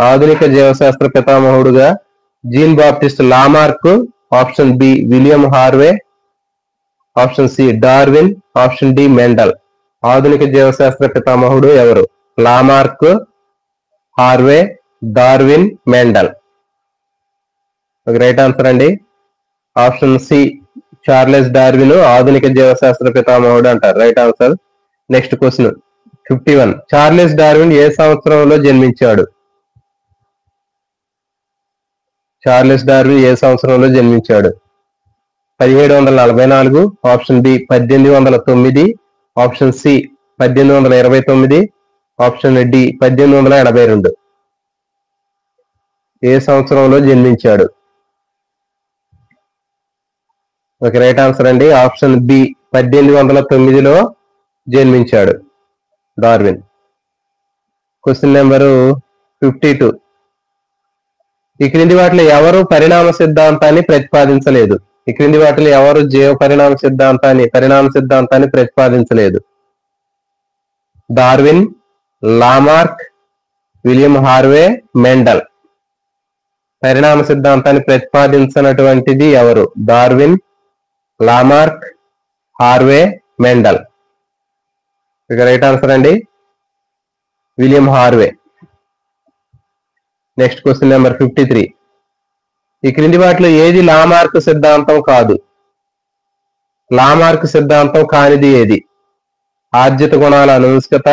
ఆధునిక జీవశాస్త్ర పితామహుడుగా Jean Baptiste Lamarck, option B William Harvey, option C Darwin, option D Mendel. ఆధునిక జీవశాస్త్ర పితామహుడు ఎవరు? Lamarck, Harvey, Darwin, Mendel. Right answer అండి ఆప్షన్ సి చార్లెస్ డార్విన్ ఆధునిక జీవశాస్త్ర పితామహుడు అంటారు. Right answer. Next question 51. Charles Darwin ఏ సంవత్సరంలో జన్మించాడు? చార్లెస్ డార్విన్ ఏ సంవత్సరంలో జన్మించాడు? 1744, option B 1809, option C 1829, option D 1882. ఏ సంవత్సరంలో జన్మించాడు? ఓకే, రైట్ ఆన్సర్ అండి ఆప్షన్ బి 1809లో జన్మించాడు డార్విన్. Question number 52. ఈ క్రింది వాటిలో ఎవరు పరిణామ సిద్ధాంతాన్ని ప్రతిపాదించలేదు? ఈ క్రింది వాటిలో ఎవరు పరిణామ సిద్ధాంతాన్ని ప్రతిపాదించలేదు? Darwin, Lamarck, William Harvey, Mendel. పరిణామ సిద్ధాంతాన్ని ప్రతిపాదించినటువంటిది ఎవరు? Darwin, Lamarck, Harvey, Mendel. ఇక రైట్ ఆన్సర్ అండి William Harvey. Next question number 53. ఈ క్రింది వాటిలో ఏది లామార్క్ సిద్ధాంతం కాదు? లామార్క్ సిద్ధాంతం కానిది ఏది? ఆర్జిత గుణాల అనువంశికత,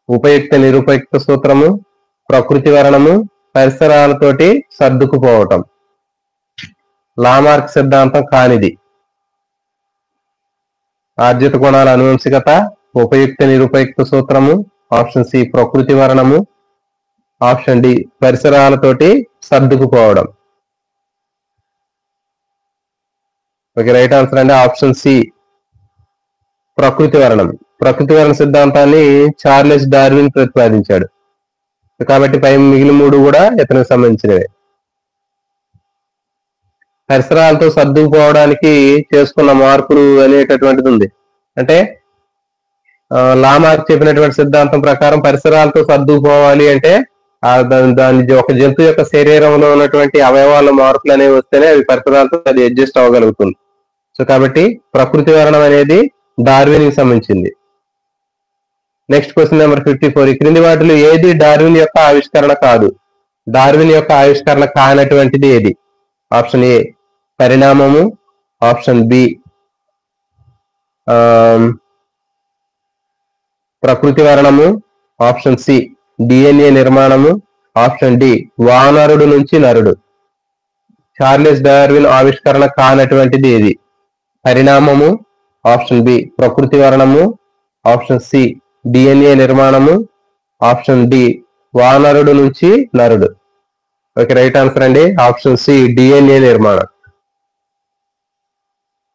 ఉపయుక్త నిరుపయుక్త సూత్రము, ప్రకృతి వర్ణము, పరిసరాలతోటి సర్దుకుపోవటం. లామార్క్ సిద్ధాంతం కానిది ఆర్జిత గుణాల అనువంశికత, ఉపయుక్త నిరుపయుక్త సూత్రము, ఆప్షన్ సి ప్రకృతి వర్ణము, ఆప్షన్ డి పరిసరాలతోటి సర్దుకుపోవడం. ఓకే, రైట్ ఆన్సర్ అండి ఆప్షన్ సి ప్రకృతి వర్ణం. ప్రకృతి వర్ణ సిద్ధాంతాన్ని చార్లెస్ డార్విన్ ప్రతిపాదించాడు. కాబట్టి పై మిగిలిన మూడు కూడా ఇతనికి సంబంధించినవే. పరిసరాలతో సర్దుకుపోవడానికి చేసుకున్న మార్పులు అనేటటువంటిది ఉంది. అంటే లామార్క్ చెప్పినటువంటి సిద్ధాంతం ప్రకారం పరిసరాలతో సర్దుకుపోవాలి అంటే దాని ఒక జంతువు యొక్క శరీరంలో ఉన్నటువంటి అవయవాల మార్పులు అనేవి వస్తేనే అవి పరిసరాలతో అది అడ్జస్ట్ అవ్వగలుగుతుంది. సో కాబట్టి ప్రకృతి వర్ణం అనేది డార్విన్ కి సంబంధించింది. Next question number 54. ఈ క్రింది వాటిలో ఏది డార్విన్ యొక్క ఆవిష్కరణ కాదు? డార్విన్ యొక్క ఆవిష్కరణ కానటువంటిది ఏది? ఆప్షన్ ఏ పరిణామము, ఆప్షన్ బి ప్రకృతి వర్ణము, ఆప్షన్ సి డిఎన్ఏ నిర్మాణము, ఆప్షన్ డి వానరుడు నుంచి నరుడు. చార్లెస్ డార్విన్ ఆవిష్కరణ కానటువంటిది ఏది? పరిణామము, ఆప్షన్ బి ప్రకృతి వర్ణము, ఆప్షన్ సి డిఎన్ఏ నిర్మాణము, ఆప్షన్ డి వానరుడు నుంచి నరుడు. ఓకే, రైట్ ఆన్సర్ అండి ఆప్షన్ సి డిఎన్ఏ నిర్మాణం.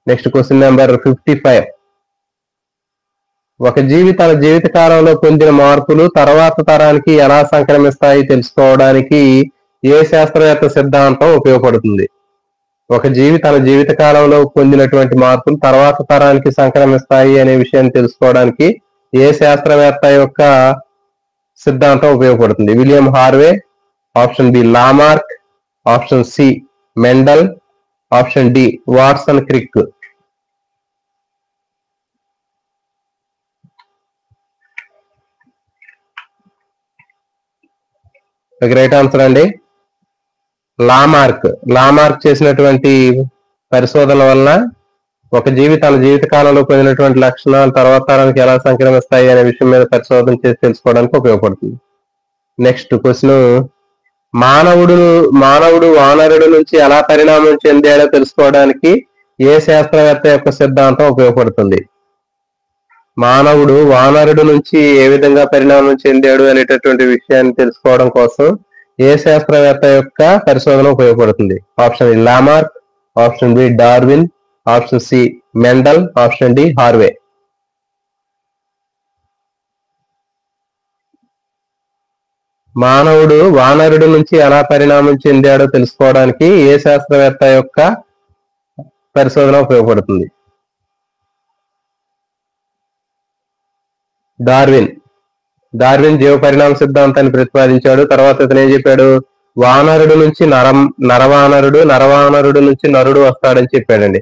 Next question number 55. ఒక జీవి తన జీవిత కాలంలో పొందిన మార్పులు తర్వాత తరానికి ఎలా సంక్రమిస్తాయి తెలుసుకోవడానికి ఏ శాస్త్రవేత్త సిద్ధాంతం ఉపయోగపడుతుంది? ఒక జీవి తన జీవిత కాలంలో పొందినటువంటి మార్పులు తర్వాత తరానికి సంక్రమిస్తాయి అనే విషయాన్ని తెలుసుకోవడానికి ఏ శాస్త్రవేత్త యొక్క సిద్ధాంతం ఉపయోగపడుతుంది? William Harvey, option B Lamarck, option C Mendel, option D Watson Crick. Right answer అండి లామార్క్ చేసినటువంటి పరిశోధనల వలన ఒక జీవి తన జీవిత కాలంలో పొందినటువంటి లక్షణాలు తర్వాత తరానికి ఎలా సంక్రమిస్తాయి అనే విషయం మీద పరిశోధన చేసి తెలుసుకోవడానికి ఉపయోగపడుతుంది. నెక్స్ట్ క్వశ్చన్, మానవుడు వానరుడు నుంచి ఎలా పరిణామం చెందాడో తెలుసుకోవడానికి ఏ శాస్త్రవేత్త యొక్క సిద్ధాంతం ఉపయోగపడుతుంది? మానవుడు వానరుడు నుంచి ఏ విధంగా పరిణామం చెందాడు అనేటటువంటి విషయాన్ని తెలుసుకోవడం కోసం ఏ శాస్త్రవేత్త యొక్క పరిశోధన ఉపయోగపడుతుంది? Option A Lamarck, option B Darwin, option C Mendel, option D Harvey. మానవుడు వానరుడు నుంచి ఎలా పరిణామం చెందాడో తెలుసుకోవడానికి ఏ శాస్త్రవేత్త యొక్క పరిశోధన ఉపయోగపడుతుంది? డార్విన్ జీవ పరిణామ సిద్ధాంతాన్ని ప్రతిపాదించాడు. తర్వాత ఇతను ఏం చెప్పాడు, వానరుడు నుంచి నరవానరుడు, నరవానరుడు నుంచి నరుడు వస్తాడని చెప్పాడండి.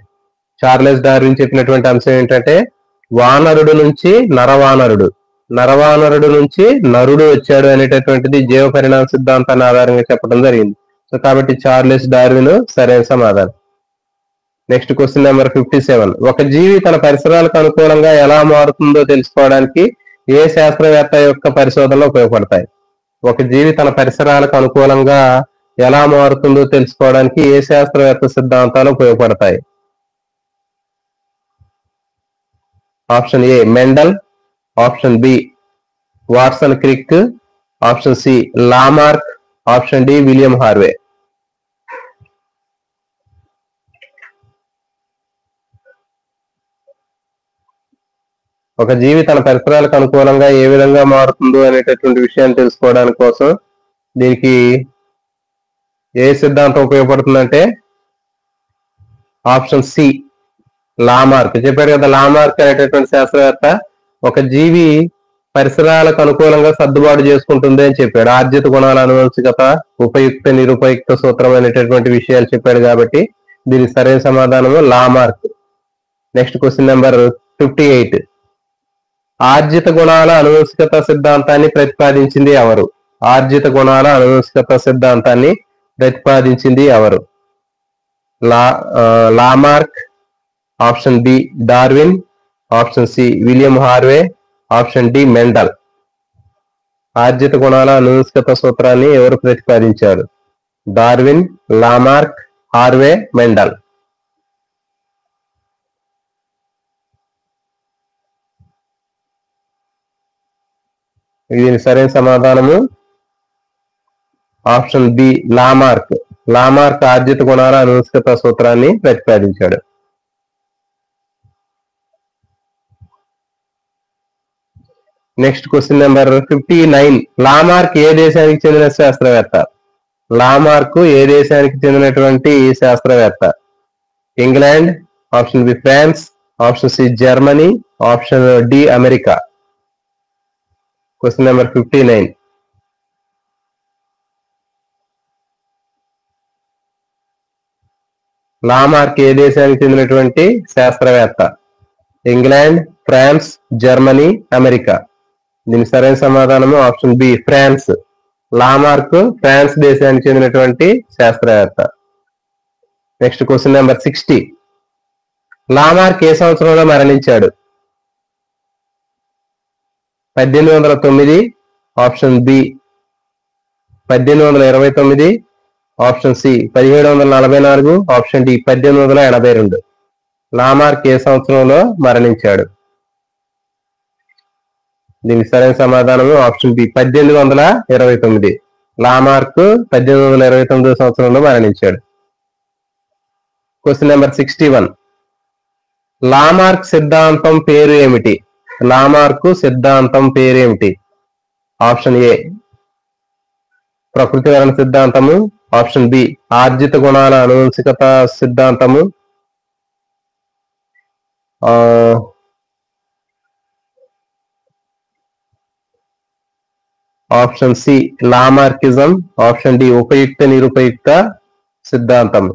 చార్లెస్ డార్విన్ చెప్పినటువంటి అంశం ఏంటంటే వానరుడు నుంచి నరవానరుడు, నరవానరుడు నుంచి నరుడు వచ్చాడు అనేటటువంటిది జీవ పరిణామ సిద్ధాంతాన్ని ఆధారంగా చెప్పడం జరిగింది. సో కాబట్టి చార్లెస్ డార్విన్ సరైన సమాధానం. Next question number 57. ఒక జీవి తన పరిసరాలకు అనుకూలంగా ఎలా మారుతుందో తెలుసుకోవడానికి ఏ శాస్త్రవేత్త యొక్క పరిశోధనలు ఉపయోగపడతాయి? ఒక జీవి తన పరిసరాలకు అనుకూలంగా ఎలా మారుతుందో తెలుసుకోవడానికి ఏ శాస్త్రవేత్త సిద్ధాంతాలు ఉపయోగపడతాయి? Option A Mendel, option B Watson Crick, option C Lamarck, option D William Harvey. ఒక జీవి తన పరిసరాలకు అనుకూలంగా ఏ విధంగా మారుతుందో అనేటటువంటి విషయాన్ని తెలుసుకోవడానికి కోసం దీనికి ఏ సిద్ధాంతం ఉపయోగపడుతుందంటే ఆప్షన్ సి లామార్క్. చెప్పాడు కదా, లామార్క్ అనేటటువంటి శాస్త్రవేత్త ఒక జీవి పరిసరాలకు అనుకూలంగా సర్దుబాటు చేసుకుంటుంది అని చెప్పాడు. ఆర్జిత గుణాల అనువంశికత, ఉపయుక్త నిరుపయుక్త సూత్రం అనేటటువంటి విషయాలు చెప్పాడు కాబట్టి దీనికి సరైన సమాధానము లామార్క్. Next question number 58. ఆర్జిత గుణాల అనువంశికత సిద్ధాంతాన్ని ప్రతిపాదించింది ఎవరు? ఆర్జిత గుణాల అనువంశికత సిద్ధాంతాన్ని ప్రతిపాదించింది ఎవరు? Lamarck, option B Darwin, option C William Harvey, option D Mendel. ఆర్జిత గుణాల అనువంశికత సూత్రాన్ని ఎవరు ప్రతిపాదించారు? Darwin, Lamarck, Harvey, Mendel. దీని సరైన సమాధానము ఆప్షన్ బి లామార్క్. లామార్క్ ఆర్జిత గుణాల అనువంశికత సూత్రాన్ని ప్రతిపాదించాడు. Next question number 59. లామార్క్ ఏ దేశానికి చెందిన శాస్త్రవేత్త? లామార్క్ ఏ దేశానికి చెందినటువంటి శాస్త్రవేత్త? England, option B France, option C Germany, option D America. Question number 59. Lamarck ఏ దేశానికి చెందినటువంటి శాస్త్రవేత్త? England, France, Germany, America. దీని సరైన సమాధానము option B France. Lamarck France దేశానికి చెందినటువంటి శాస్త్రవేత్త. Next question number 60. లామార్క్ ఏ సంవత్సరంలో మరణించాడు? 1809, option B 1829, option C 1744, option D 1882. Lamarck ఏ సంవత్సరంలో మరణించాడు? దీనికి సరైన సమాధానము ఆప్షన్ బి 1829. లామార్క్ 1829 సంవత్సరంలో మరణించాడు. Question number 61. లామార్క్ సిద్ధాంతం పేరు ఏమిటి? లామార్క్ సిద్ధాంతం పేరేమిటి? ఆప్షన్ ఏ ప్రకృతి వలన సిద్ధాంతము, ఆప్షన్ బి ఆర్జిత గుణాల అనువంశికత సిద్ధాంతము, option C Lamarckism, option D ఉపయుక్త నిరుపయుక్త సిద్ధాంతం.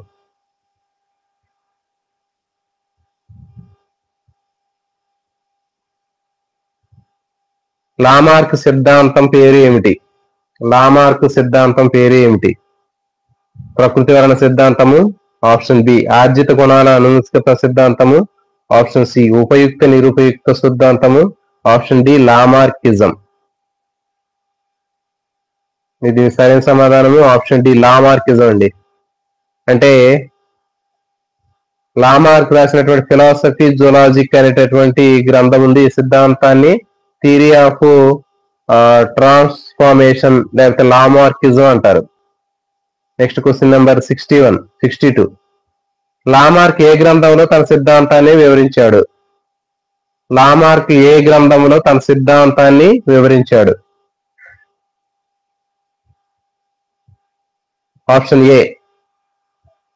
లామార్క్ సిద్ధాంతం పేరు ఏమిటి? లామార్క్ సిద్ధాంతం పేరు ఏమిటి? ప్రకృతి వలన సిద్ధాంతము, ఆప్షన్ బి ఆర్జిత గుణాల అనువంశికత సిద్ధాంతము, ఆప్షన్ సి ఉపయుక్త నిరుపయుక్త సిద్ధాంతము, ఆప్షన్ డి లామార్కిజం. ఇది సరైన సమాధానము ఆప్షన్ డి లామార్కిజం అండి. అంటే లామార్క్ రాసినటువంటి ఫిలాసఫీ జూలాజిక్ అనేటటువంటి గ్రంథం ఉంది. ఈ సిద్ధాంతాన్ని థియరీ ఆఫ్ ట్రాన్స్ఫార్మేషన్ లేకపోతే లామార్కిజం అంటారు. Next question number 62. లామార్క్ ఏ గ్రంథంలో తన సిద్ధాంతాన్ని వివరించాడు? లామార్క్ ఏ గ్రంథంలో తన సిద్ధాంతాన్ని వివరించాడు? Option A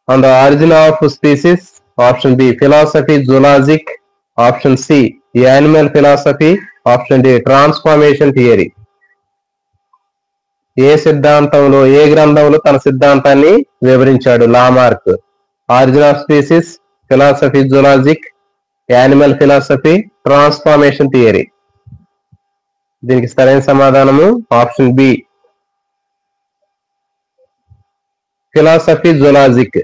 on the origin of species, option B philosophy zoologique, option C animal philosophy, option D transformation theory. ఏ సిద్ధాంతంలో ఏ గ్రంథంలో తన సిద్ధాంతాన్ని వివరించాడు? Lamarck. Origin of species, philosophy zoologique, animal philosophy, transformation theory. దీనికి సరైన సమాధానము option B, philosophy zoologique.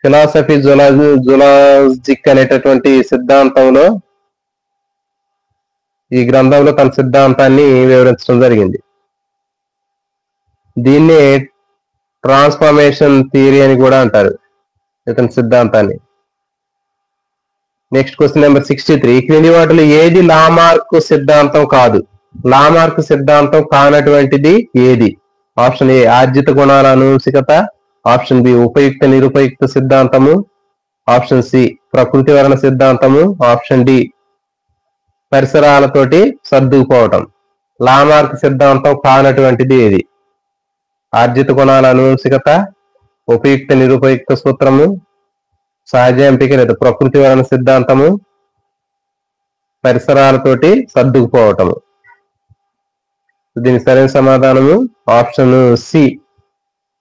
Philosophy zoologique అనేటటువంటి సిద్ధాంతంలో ఈ గ్రంథంలో తన సిద్ధాంతాన్ని వివరించడం జరిగింది. దీన్నే ట్రాన్స్ఫార్మేషన్ థియరీ అని కూడా అంటారు ఇతని సిద్ధాంతాన్ని. Next question number 63. ఈ క్రింది వాటిలో ఏది లామార్క్ సిద్ధాంతం కాదు? లామార్క్ సిద్ధాంతం కానటువంటిది ఏది? ఆప్షన్ ఏ ఆర్జిత గుణాల అనువంశికత, ఆప్షన్ బి ఉపయుక్త నిరుపయుక్త సిద్ధాంతము, ఆప్షన్ సి ప్రకృతి వర్ణ సిద్ధాంతము, ఆప్షన్ డి పరిసరాలతోటి సర్దుకుపోవటం. లామార్క్ సిద్ధాంతం కానటువంటిది ఏది? ఆర్జిత గుణాల అనువంశికత, ఉపయుక్త నిరుపయుక్త సూత్రము, సహజ ఎంపిక లేదా ప్రకృతి వర్ణ సిద్ధాంతము, పరిసరాలతోటి సర్దుకుపోవటము. దీనికి సరైన సమాధానము ఆప్షన్ సి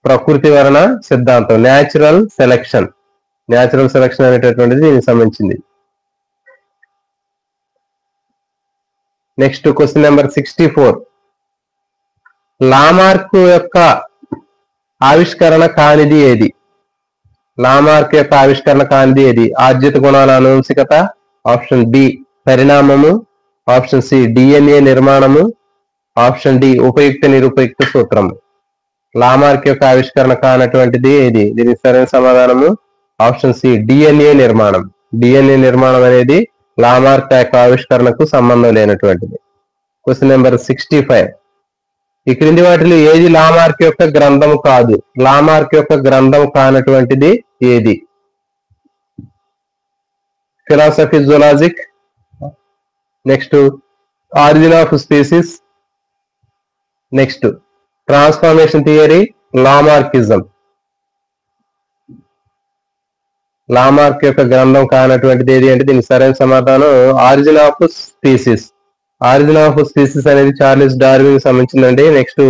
ప్రకృతి వర్ణ సిద్ధాంతం, న్యాచురల్ సెలెక్షన్. న్యాచురల్ సెలెక్షన్ అనేటటువంటిది దీనికి సంబంధించింది. Next question number 64. లామార్క్ యొక్క ఆవిష్కరణ కానిది ఏది? లామార్క్ యొక్క ఆవిష్కరణ కానిది ఏది? ఆర్జిత గుణాల అనువంశికత, ఆప్షన్ బి పరిణామము, ఆప్షన్ సి డిఎన్ఏ నిర్మాణము, ఆప్షన్ డి ఉపయుక్త నిరుపయుక్త సూత్రము. లామార్క్ యొక్క ఆవిష్కరణ కానటువంటిది ఏది? దీనికి సరైన సమాధానము ఆప్షన్ సి డిఎన్ఏ నిర్మాణం. డిఎన్ఏ నిర్మాణం అనేది లామార్క్ యొక్క ఆవిష్కరణకు సంబంధం లేనటువంటిది. Question number 65. ఈ క్రింది వాటిలో ఏది లామార్క్ యొక్క గ్రంథం కాదు? లామార్క్ యొక్క గ్రంథం కానటువంటిది ఏది? Philosophy zoologique, next origin of species, next transformation theory, Lamarckism. Lamarck యొక్క గ్రంథం కానటువంటిది ఏది అంటే దీనికి సరైన సమాధానం origin of species. Origin of species అనేది చార్లెస్ డార్విన్ సంబంధించిందండి. Next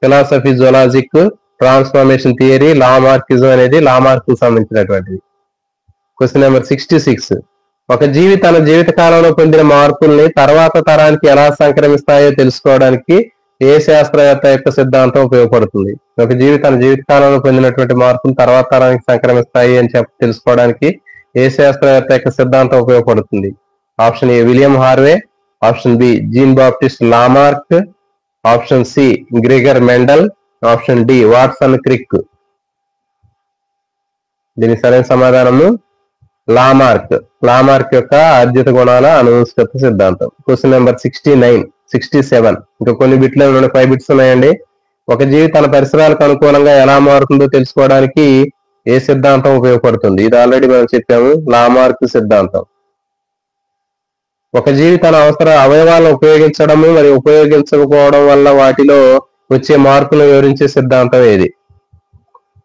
philosophy zoologique, transformation theory, Lamarckism అనేది లామార్క్ కు సంబంధించినటువంటిది. Question number 66. ఒక జీవి తన జీవిత కాలంలో పొందిన మార్పుల్ని తర్వాత తరానికి ఎలా సంక్రమిస్తాయో తెలుసుకోవడానికి ఏ శాస్త్రవేత్త యొక్క సిద్ధాంతం ఉపయోగపడుతుంది? ఒక జీవి తన జీవిత కాలంలో పొందినటువంటి మార్పులు తర్వాత తరానికి సంక్రమిస్తాయి అని తెలుసుకోవడానికి ఏ శాస్త్రవేత్త యొక్క సిద్ధాంతం ఉపయోగపడుతుంది? Option A William Harvey, option B Jean Baptiste Lamarck, option C Gregor Mendel, option D Watson Crick. దీనికి సరైన సమాధానము లామార్క్. లామార్క్ యొక్క ఆర్జిత గుణాల అనువంశికత సిద్ధాంతం. Question number 69, 67. ఇంకా కొన్ని బిట్లు 5 బిట్స్ ఉన్నాయండి. ఒక జీవి తన పరిసరాలకు అనుకూలంగా ఎలా మారుతుందో తెలుసుకోవడానికి ఏ సిద్ధాంతం ఉపయోగపడుతుంది? ఇది ఆల్రెడీ మనం చెప్పాము, లామార్క్ సిద్ధాంతం. ఒక జీవి తన అవయవాలను ఉపయోగించడము మరియు ఉపయోగించకపోవడం వల్ల వాటిలో వచ్చే మార్పులను వివరించే సిద్ధాంతం ఏది?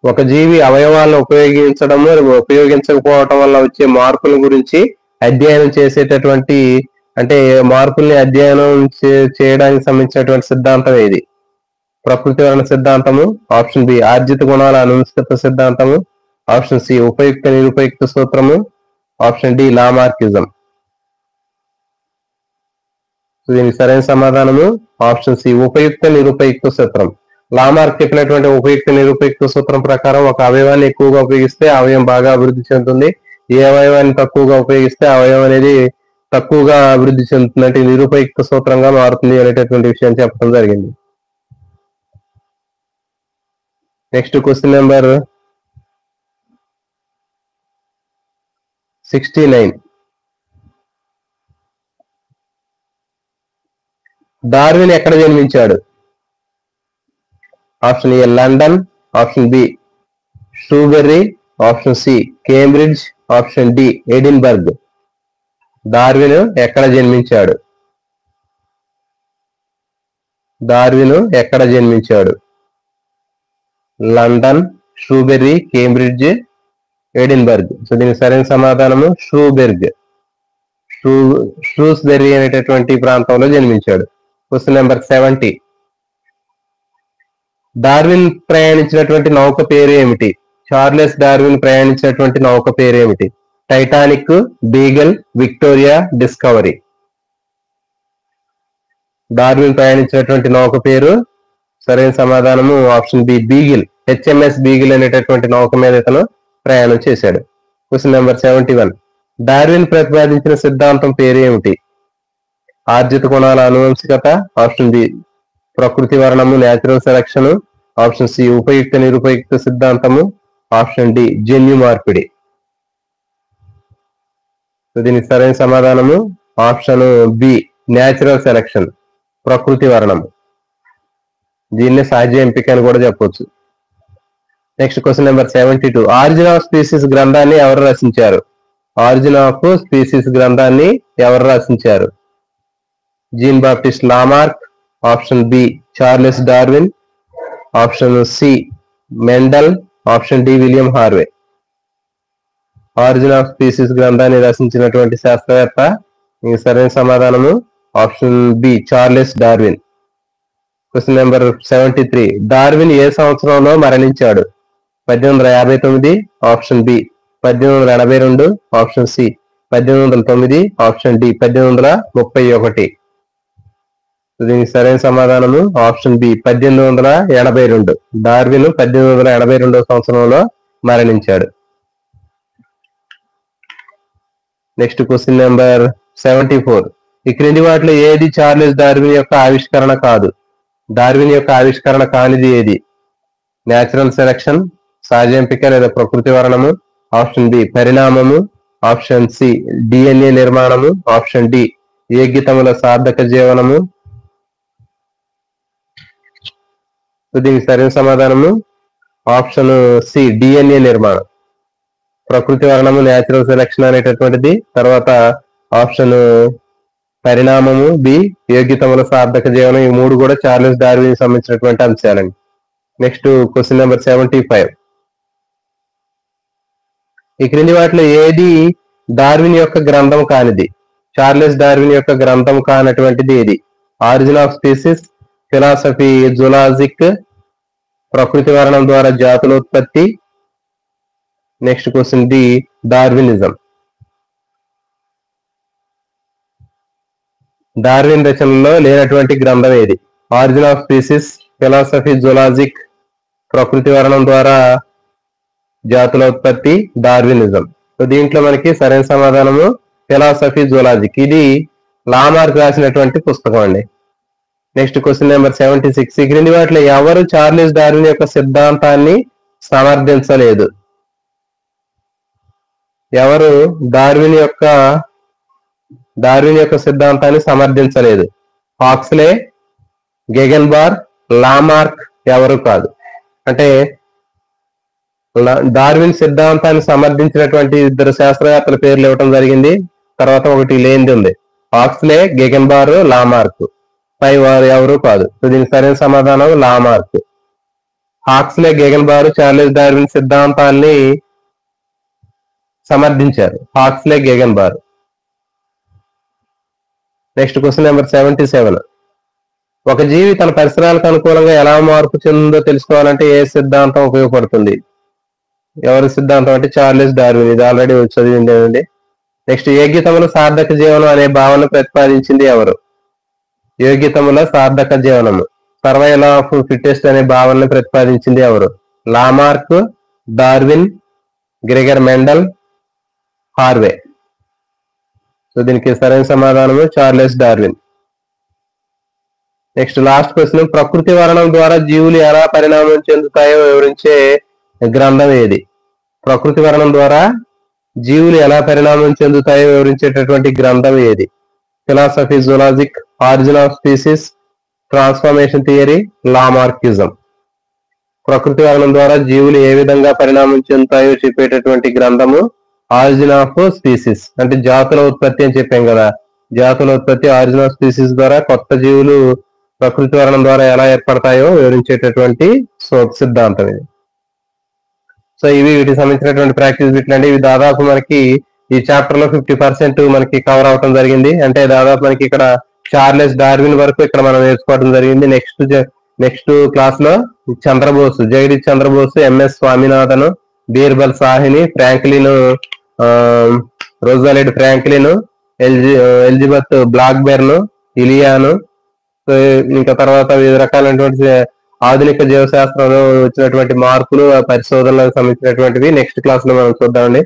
ఒక జీవి అవయవాలను ఉపయోగించడము మరియు ఉపయోగించకపోవడం వల్ల వచ్చే మార్పుల గురించి అధ్యయనం చేసేటటువంటి అంటే మార్పుల్ని అధ్యయనం చేయడానికి సంబంధించినటువంటి సిద్ధాంతం ఏది? ప్రకృతి వర్ణ సిద్ధాంతము, ఆప్షన్ బి ఆర్జిత గుణాల అనువంశికత సిద్ధాంతము, ఆప్షన్ సి ఉపయుక్త నిరుపయుక్త సూత్రము, ఆప్షన్ డి లామార్కిజం. దీనికి సరైన సమాధానము ఆప్షన్ సి ఉపయుక్త నిరుపయుక్త సూత్రం. లామార్క్ చెప్పినటువంటి ఉపయుక్త నిరుపయుక్త సూత్రం ప్రకారం ఒక అవయవాన్ని ఎక్కువగా ఉపయోగిస్తే అవయవం బాగా అభివృద్ధి చెందుతుంది, ఏ అవయవాన్ని తక్కువగా ఉపయోగిస్తే అవయవం అనేది తక్కువగా అభివృద్ధి చెందుతుందంటే నిరుపయుక్త సూత్రంగా మారుతుంది అనేటటువంటి విషయం చెప్పడం జరిగింది. Next question number 69. డార్విన్ ఎక్కడ జన్మించాడు? Option A London, option B Shrewsbury, option C Cambridge, option D Edinburgh. Darwin ఎక్కడ జన్మించాడు? డార్విన్ ఎక్కడ జన్మించాడు? London, Shrewsbury, Cambridge, Edinburgh. So దీనికి సరైన సమాధానము షూబెర్గ్. షూస్బెర్రీ అనేటటువంటి ప్రాంతంలో జన్మించాడు. Question number 70. డార్విన్ ప్రయాణించినటువంటి నౌక పేరు ఏమిటి? చార్లెస్ డార్విన్ ప్రయాణించినటువంటి నౌక పేరు ఏమిటి? Titanic, Beagle, Victoria, Discovery. Darwin ప్రయాణించినటువంటి నౌక పేరు సరైన సమాధానము option B Beagle. HMS Beagle అనేటటువంటి నౌక మీద ఇతను ప్రయాణం చేశాడు. Question number 71. డార్విన్ ప్రతిపాదించిన సిద్ధాంతం పేరు ఏమిటి? ఆర్జిత గుణాల అనువంశికత, ఆప్షన్ బి ప్రకృతి వర్ణము న్యాచురల్ సెలక్షన్, ఆప్షన్ సి ఉపయుక్త నిరుపయుక్త సిద్ధాంతము, ఆప్షన్ డి జన్యు మార్పిడి. దీనికి సరైన సమాధానము ఆప్షన్ బి న్యాచురల్ సెలక్షన్, ప్రకృతి వర్ణము. దీన్నే సహజ ఎంపిక అని కూడా చెప్పొచ్చు. Next question number 72. Origin of species గ్రంథాన్ని ఎవరు రచించారు? ఆరిజిన్ ఆఫ్ స్పీసీస్ గ్రంథాన్ని ఎవరు రచించారు? Jean Baptiste Lamarck, option B Charles Darwin, option C Mendel, option D William Harvey. Origin of species గ్రంథాన్ని రచించినటువంటి శాస్త్రవేత్త సరైన సమాధానము option B Charles Darwin. Question number 73. Darwin ఏ సంవత్సరంలో మరణించాడు? 1859, option B 1882, option C 1809, option D 1831. దీనికి సరైన సమాధానము ఆప్షన్ బి 1882. డార్విన్ 1882 సంవత్సరంలో మరణించాడు. Next question number 74. ఈ క్రింది వాటిలో ఏది చార్లెస్ డార్విన్ యొక్క ఆవిష్కరణ కాదు? డార్విన్ యొక్క ఆవిష్కరణ కానిది ఏది? న్యాచురల్ సెలక్షన్, సహజ ఎంపిక లేదా ప్రకృతి వర్ణము, ఆప్షన్ బి పరిణామము, ఆప్షన్ సి డిఎన్ఏ నిర్మాణము, ఆప్షన్ డి ఏగితముల సార్థక జీవనము. దీనికి సరైన సమాధానము ఆప్షన్ సి డిఎన్ఏ నిర్మాణం. ప్రకృతి వర్ణము న్యాచురల్ సెలక్షన్ అనేటటువంటిది, తర్వాత ఆప్షన్ పరిణామము, బి యోగ్యతముల సార్థక జీవనం. ఈ మూడు కూడా చార్లెస్ డార్విన్ సంబంధించినటువంటి అంశాలండి. Next question number 75. ఈ క్రింది వాటిలో ఏది డార్విన్ యొక్క గ్రంథం కానిది? చార్లెస్ డార్విన్ యొక్క గ్రంథం కానటువంటిది ఏది? Origin of species, philosophy zoologique, ప్రకృతి వర్ణం ద్వారా జాతుల ఉత్పత్తి. Next question D Darwinism. Darwin రచనలో లేనటువంటి గ్రంథం ఏది? Origin of species, philosophy zoologique, ప్రకృతి వర్ణం ద్వారా జాతుల ఉత్పత్తి, డార్వినిజం. సో దీంట్లో మనకి సరైన సమాధానము ఫిలాసఫీ జులాజిక్. ఇది లామార్క్ రాసినటువంటి పుస్తకం అండి. Next question number 76. ఈ క్రింది వాటిలో ఎవరు చార్లెస్ డార్విన్ యొక్క సిద్ధాంతాన్ని సమర్థించలేదు? ఎవరు డార్విన్ యొక్క సిద్ధాంతాన్ని సమర్థించలేదు? హాక్స్లే, గెగెన్బార్, లామార్క్ ఎవరు కాదు. అంటే డార్విన్ సిద్ధాంతాన్ని సమర్థించినటువంటి ఇద్దరు శాస్త్రవేత్తల పేర్లు ఇవ్వటం జరిగింది. తర్వాత ఒకటి లేనిది ఉంది. హాక్స్లే, గెగెన్బార్, లామార్క్. పై వారు ఎవరు కాదు. సో దీనికి సరైన సమాధానం Lamarck. Huxley, Gegenbaur Charles Darwin సిద్ధాంతాన్ని సమర్థించారు. Huxley, Gegenbaur. Next question number 77. ఒక జీవి తన పరిసరాలకు అనుకూలంగా ఎలా మార్పు చెందుందో తెలుసుకోవాలంటే ఏ సిద్ధాంతం ఉపయోగపడుతుంది? ఎవరి సిద్ధాంతం అంటే చార్లెస్ డార్విన్. ఇది ఆల్రెడీ చదివింది. నెక్స్ట్ యోగ్యతముల సార్థక జీవనం అనే భావన ప్రతిపాదించింది ఎవరు? యోగ్యతముల సార్థక జీవనము, సర్వైవల్ ఆఫ్ ఫిట్టెస్ట్ అనే భావనను ప్రతిపాదించింది ఎవరు? Lamarck, Darwin, Gregor Mendel, Harvey. So దీనికి సరైన సమాధానము Charles Darwin. Next last question. ప్రకృతి వర్ణం ద్వారా జీవులు ఎలా పరిణామం చెందుతాయో వివరించే గ్రంథం ఏది? ప్రకృతి వర్ణం ద్వారా జీవులు ఎలా పరిణామం చెందుతాయో వివరించేటటువంటి గ్రంథం ఏది? Philosophy zoologique, origin of species, transformation theory, Lamarckism. ప్రకృతి వర్ణం ద్వారా జీవులు ఏ విధంగా పరిణామం చెందుతాయో చెప్పేటటువంటి గ్రంథము ఆరిజిన్ ఆఫ్ స్పీసీస్. అంటే జాతుల ఉత్పత్తి అని చెప్పాం కదా. జాతుల ఉత్పత్తి ఆరిజిన్ ఆఫ్ స్పీసీస్ ద్వారా కొత్త జీవులు ప్రకృతి వర్ణం ద్వారా ఎలా ఏర్పడతాయో వివరించేటటువంటి సిద్ధాంతం ఇది. సో ఇవి వీటికి సంబంధించినటువంటి ప్రాక్టీస్ బిట్లు అండి. ఇవి దాదాపు మనకి ఈ చాప్టర్ లో 50% మనకి కవర్ అవటం జరిగింది. అంటే దాదాపు మనకి ఇక్కడ చార్లెస్ డార్విన్ వరకు ఇక్కడ మనం నేర్చుకోవడం జరిగింది. నెక్స్ట్ నెక్స్ట్ క్లాస్ లో Chandra Bose, Jagadish Chandra Bose, MS Swaminathan, Birbal Sahni, Franklin, Rosalind Franklin, Elizabeth Blackburn, ఇలియాను, ఇంకా తర్వాత వివిధ రకాలైనటువంటి ఆధునిక జీవశాస్త్రంలో వచ్చినటువంటి మార్పులు, పరిశోధనలకు సంబంధించినటువంటివి నెక్స్ట్ క్లాస్ లో మనం చూద్దామండి.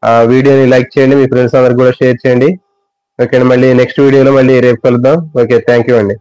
ఆ వీడియోని లైక్ చేయండి, మీ ఫ్రెండ్స్ అందరికి కూడా షేర్ చేయండి. ఓకే అండి, మళ్ళీ నెక్స్ట్ వీడియోలో మళ్ళీ రేపు కలుద్దాం. ఓకే, థ్యాంక్ యూ అండి.